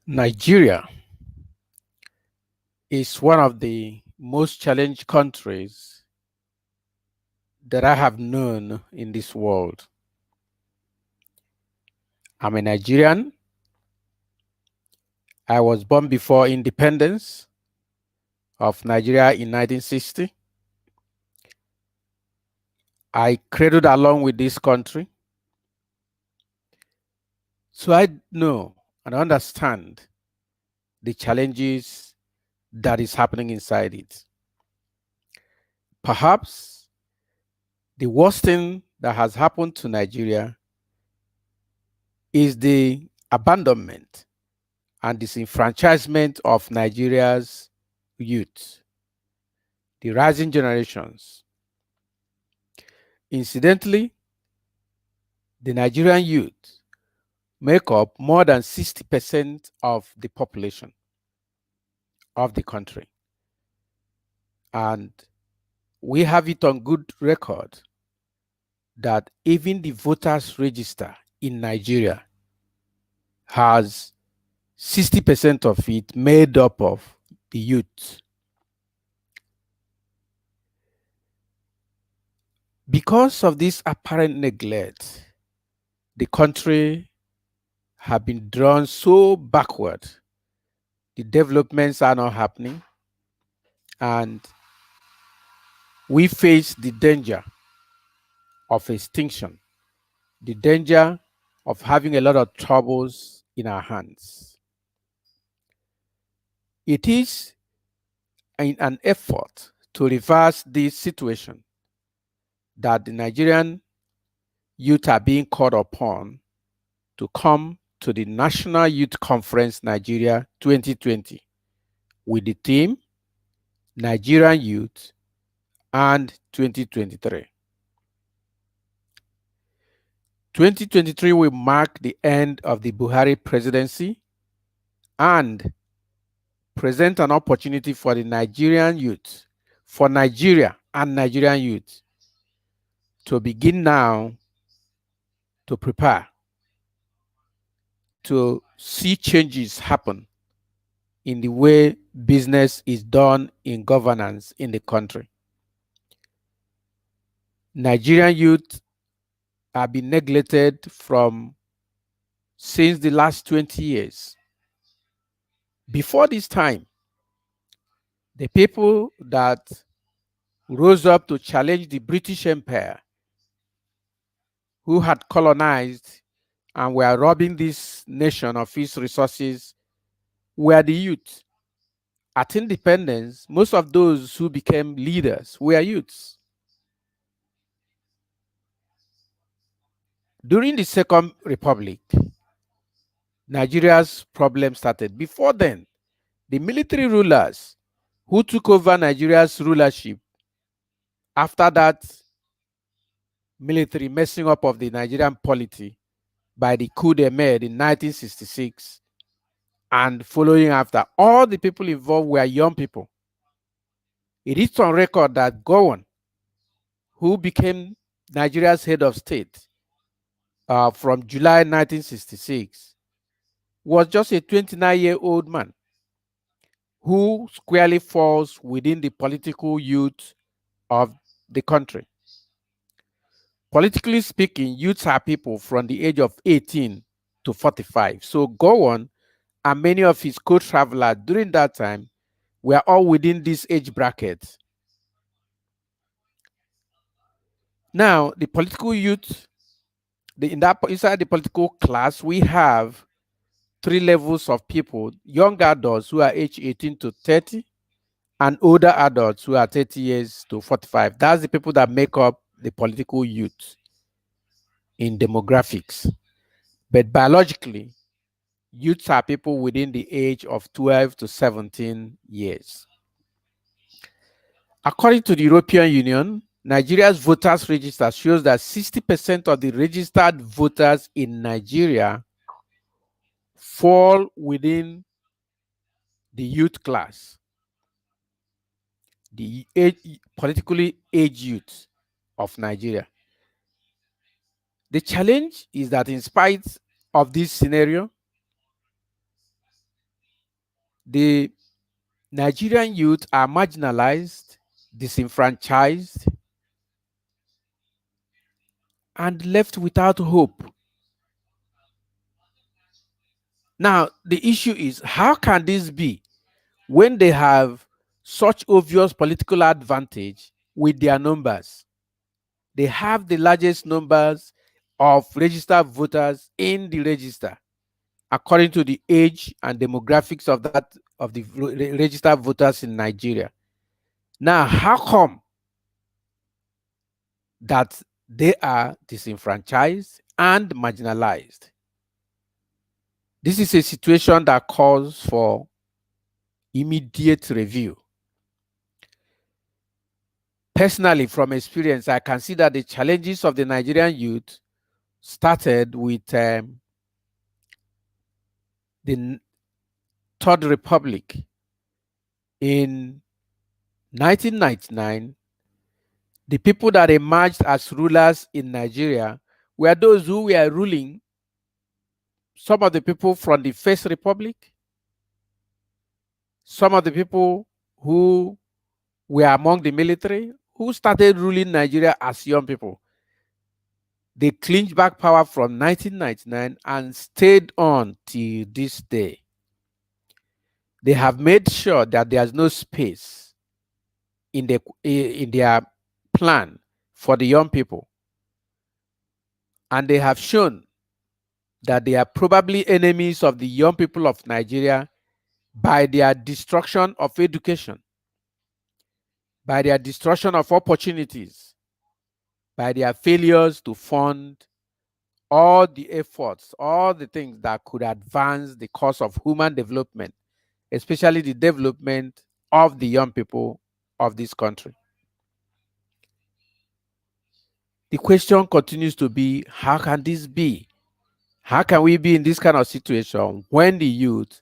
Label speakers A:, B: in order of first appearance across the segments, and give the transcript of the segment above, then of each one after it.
A: Nigeria is one of the most challenged countries that I have known in this world. I'm a Nigerian. I was born before independence of Nigeria in 1960. I cradled along with this country. So I know and understand the challenges that is happening inside it. Perhaps the worst thing that has happened to Nigeria is the abandonment and disenfranchisement of Nigeria's youth, the rising generations. Incidentally, the Nigerian youth make up more than 60% of the population of the country. And we have it on good record that even the voters register in Nigeria has 60% of it made up of the youth. Because of this apparent neglect, the country have been drawn so backward. The developments are not happening, and we face the danger of extinction, the danger of having a lot of troubles in our hands. It is in an effort to reverse this situation that the Nigerian youth are being called upon to come to the National Youth Conference Nigeria 2020 with the theme Nigerian Youth and 2023. 2023 will mark the end of the Buhari Presidency and present an opportunity for the Nigerian youth, for Nigeria and Nigerian youth to begin now to prepare to see changes happen in the way business is done in governance in the country. Nigerian youth have been neglected from since the last 20 years. Before this time, the people that rose up to challenge the British Empire, who had colonized and were robbing this nation of its resources, were the youth. At independence, most of those who became leaders were youths. During the Second Republic, Nigeria's problem started. Before then, the military rulers who took over Nigeria's rulership after that military messing up of the Nigerian polity by the coup they made in 1966 and following after, all the people involved were young people. It is on record that Gowon, who became Nigeria's head of state from July 1966, was just a 29-year-old man who squarely falls within the political youth of the country. Politically speaking, youths are people from the age of 18 to 45. So Gowon and many of his co-travelers during that time were all within this age bracket. Now, the political youth, inside the political class, we have three levels of people: young adults who are age 18 to 30, and older adults who are 30 years to 45. That's the people that make up the political youth in demographics. But biologically, youths are people within the age of 12 to 17 years. According to the European Union, Nigeria's voters register shows that 60% of the registered voters in Nigeria fall within the youth class, the politically aged youth of Nigeria. The challenge is that in spite of this scenario, The Nigerian youth are marginalized, disenfranchised, and left without hope. Now, the issue is, how can this be when they have such obvious political advantage with their numbers? They have the largest numbers of registered voters in the register, according to the age and demographics of the registered voters in Nigeria. Now, how come that they are disenfranchised and marginalized? This is a situation that calls for immediate review. Personally, from experience, I can see that the challenges of the Nigerian youth started with the Third Republic. In 1999, the people that emerged as rulers in Nigeria were those who were ruling some of the people from the First Republic, some of the people who were among the military, who started ruling Nigeria as young people. They clinched back power from 1999 and stayed on till this day. They have made sure that there's no space in their plan for the young people. And they have shown that they are probably enemies of the young people of Nigeria by their destruction of education, by their destruction of opportunities, by their failures to fund all the efforts, all the things that could advance the cause of human development, especially the development of the young people of this country. The question continues to be, how can this be? How can we be in this kind of situation when the youth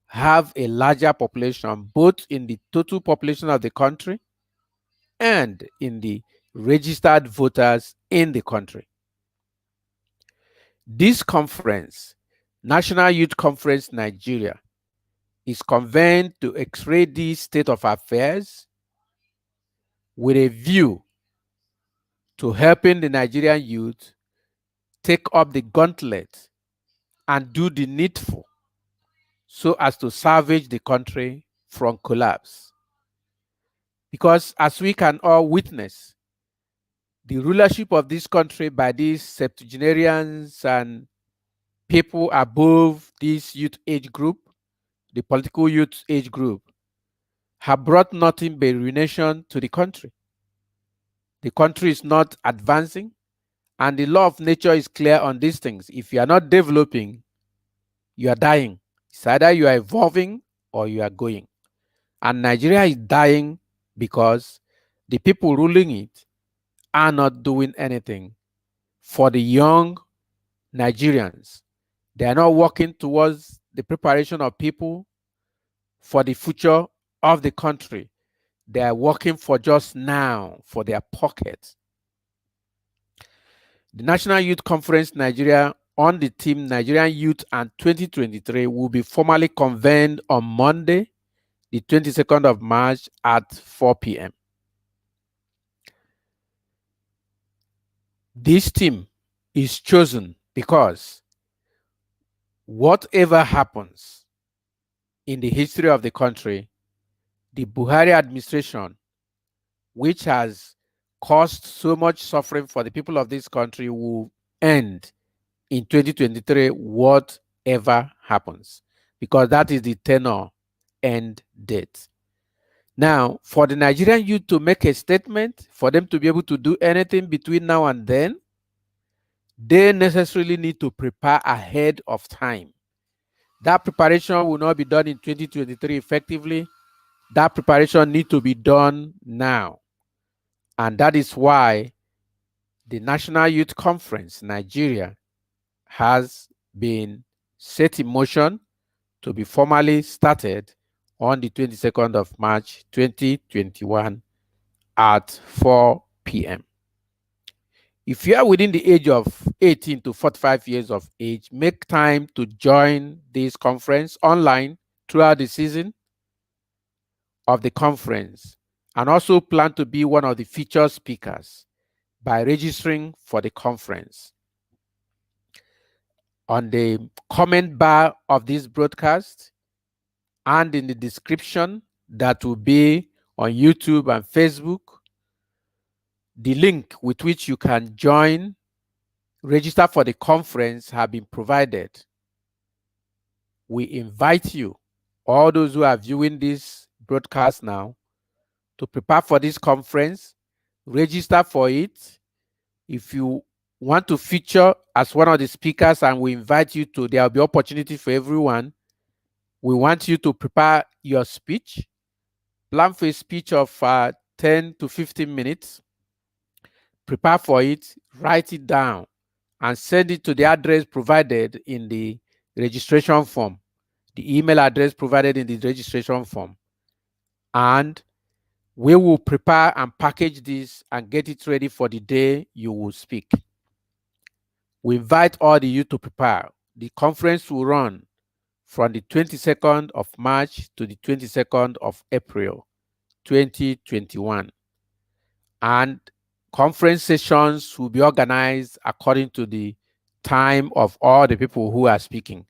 A: have a larger population, both in the total population of the country and in the registered voters in the country? This conference, National Youth Conference Nigeria, is convened to x-ray this state of affairs with a view to helping the Nigerian youth take up the gauntlet and do the needful so as to salvage the country from collapse. Because as we can all witness, the rulership of this country by these septuagenarians and people above this youth age group, the political youth age group, have brought nothing but ruination to the country. The country is not advancing, and the law of nature is clear on these things. If you are not developing, you are dying. It's either you are evolving or you are going. And Nigeria is dying because the people ruling it are not doing anything for the young Nigerians. They are not working towards the preparation of people for the future of the country. They are working for just now, for their pockets. The National Youth Conference Nigeria on the theme Nigerian Youth and 2023 will be formally convened on Monday, the 22nd of March at 4 p.m. This theme is chosen because whatever happens in the history of the country, the Buhari administration, which has caused so much suffering for the people of this country, will end in 2023, whatever happens, because that is the tenor end date. Now, for the Nigerian youth to make a statement, for them to be able to do anything between now and then, they necessarily need to prepare ahead of time. That preparation will not be done in 2023 effectively. That preparation needs to be done now. And that is why the National Youth Conference Nigeria has been set in motion to be formally started on the 22nd of March 2021 at 4 p.m. If you are within the age of 18 to 45 years of age, make time to join this conference online throughout the season of the conference, and also plan to be one of the featured speakers by registering for the conference. On the comment bar of this broadcast and in the description that will be on YouTube and Facebook, the link with which you can join, register for the conference have been provided. We invite you, all those who are viewing this broadcast now, to prepare for this conference, register for it. If you want to feature as one of the speakers, and we invite you to, there will be opportunity for everyone. We want you to prepare your speech, plan for a speech of 10 to 15 minutes, prepare for it, write it down, and send it to the address provided in the registration form, the email address provided in the registration form. And we will prepare and package this and get it ready for the day you will speak. We invite all the youth to prepare. The conference will run from the 22nd of March to the 22nd of April, 2021. And conference sessions will be organized according to the time of all the people who are speaking.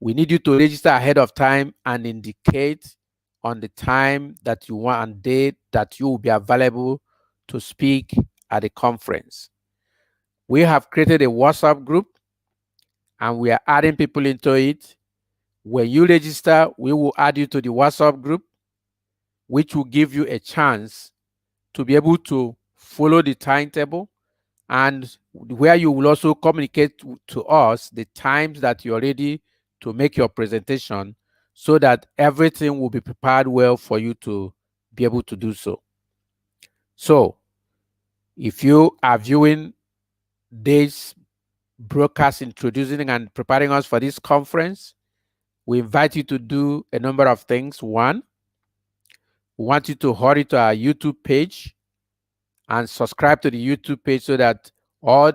A: We need you to register ahead of time and indicate on the time that you want and date that you will be available to speak at the conference. We have created a WhatsApp group and we are adding people into it. When you register, we will add you to the WhatsApp group, which will give you a chance to be able to follow the timetable, and where you will also communicate to us the times that you're ready to make your presentation, so that everything will be prepared well for you to be able to do so. So if you are viewing this broadcast introducing and preparing us for this conference, we invite you to do a number of things. One, we want you to hurry to our YouTube page and subscribe to the YouTube page, so that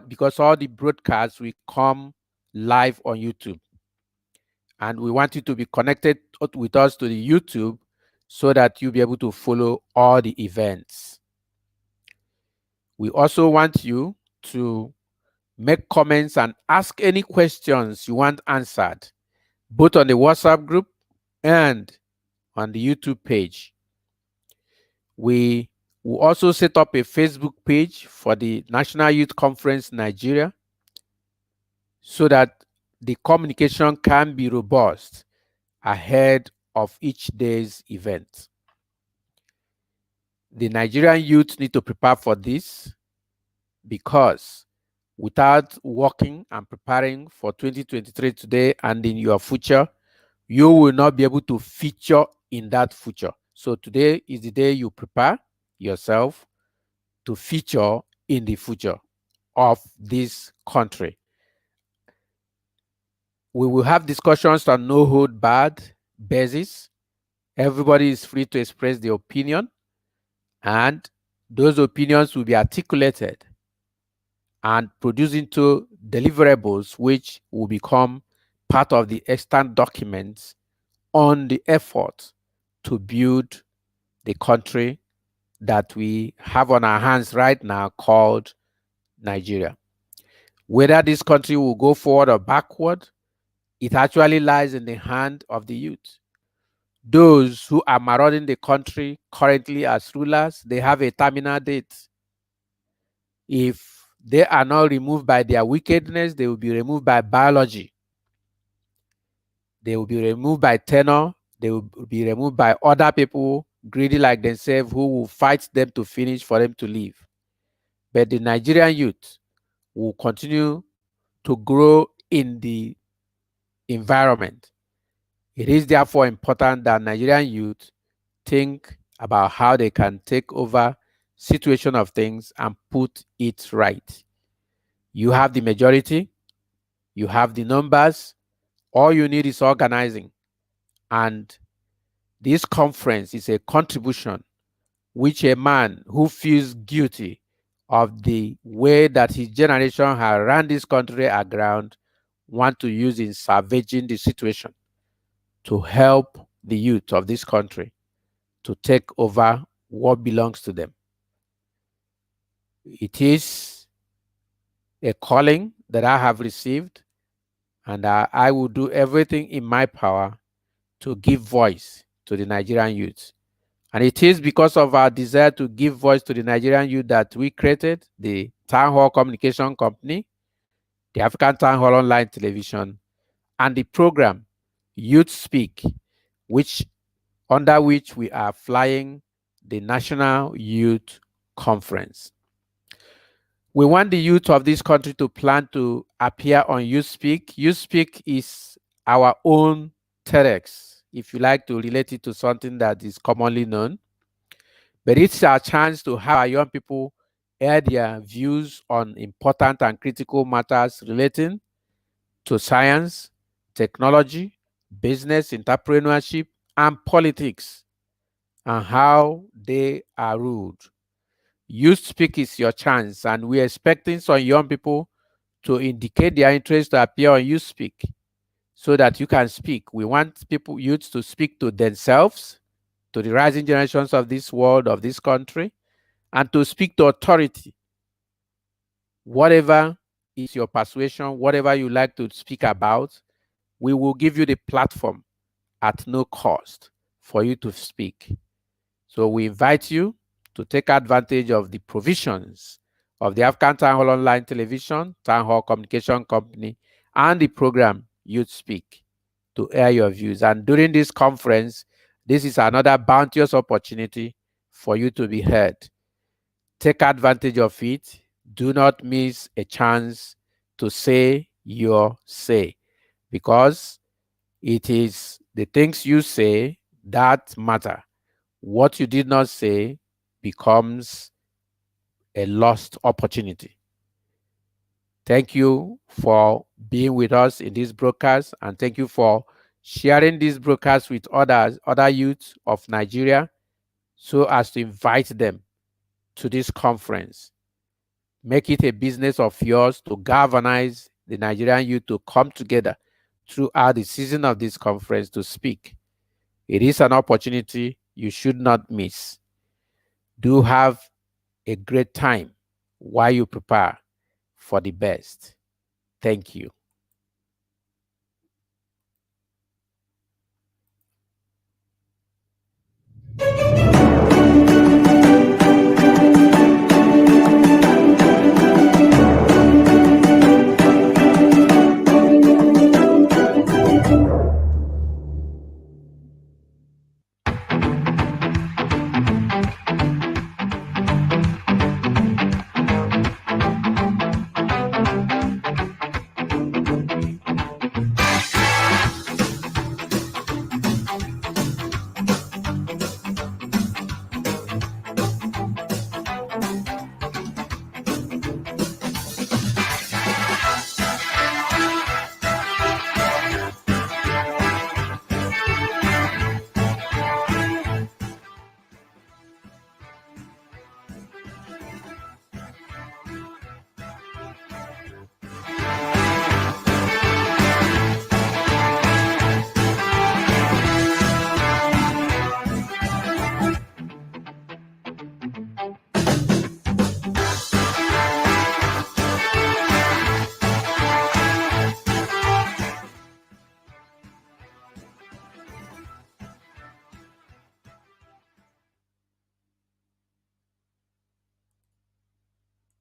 A: because all the broadcasts will come live on YouTube. And we want you to be connected with us to the YouTube so that you'll be able to follow all the events. We also want you to make comments and ask any questions you want answered, both on the WhatsApp group and on the YouTube page. We will also set up a Facebook page for the National Youth Conference Nigeria, so that the communication can be robust ahead of each day's event. The Nigerian youth need to prepare for this, because without working and preparing for 2023 today and in your future, you will not be able to feature in that future. So today is the day you prepare yourself to feature in the future of this country. We will have discussions on no hold barred basis. Everybody is free to express their opinion, and those opinions will be articulated and produced into deliverables, which will become part of the extant documents on the effort to build the country that we have on our hands right now, called Nigeria. Whether this country will go forward or backward, it actually lies in the hand of the youth. Those who are marauding the country currently as rulers, they have a terminal date. If they are not removed by their wickedness, they will be removed by biology. They will be removed by tenor. They will be removed by other people greedy like themselves, who will fight them to finish for them to leave. But the Nigerian youth will continue to grow in the environment. It is therefore important that Nigerian youth think about how they can take over situation of things and put it right. You have the majority, you have the numbers, all you need is organizing. And this conference is a contribution which a man who feels guilty of the way that his generation has run this country aground want to use in salvaging the situation. to help the youth of this country to take over what belongs to them. It is a calling that I have received, and I will do everything in my power to give voice to the Nigerian youth. And it is because of our desire to give voice to the Nigerian youth that we created the Town Hall Communication Company, the African Town Hall Online Television, and the program Youth Speak, which under which we are flying the National Youth Conference. We want the youth of this country to plan to appear on Youth Speak. Youth Speak is our own TEDx, if you like to relate it to something that is commonly known. But it's our chance to have our young people air their views on important and critical matters relating to science, technology, business, entrepreneurship, and politics, and how they are ruled. Youth Speak is your chance, and we're expecting some young people to indicate their interest to appear on Youth Speak so that you can speak. We want youths to speak to themselves, to the rising generations of this world, of this country, and to speak to authority. Whatever is your persuasion, whatever you like to speak about, we will give you the platform at no cost for you to speak. So we invite you to take advantage of the provisions of the African Town Hall Online Television, Town Hall Communication Company, and the program Youth Speak to air your views. And during this conference, this is another bounteous opportunity for you to be heard. Take advantage of it. Do not miss a chance to say your say, because it is the things you say that matter. What you did not say becomes a lost opportunity. Thank you for being with us in this broadcast, and thank you for sharing this broadcast with other youths of Nigeria so as to invite them to this conference. Make it a business of yours to galvanize the Nigerian youth to come together throughout the season of this conference to speak. It is an opportunity you should not miss. Do have a great time while you prepare for the best. Thank you.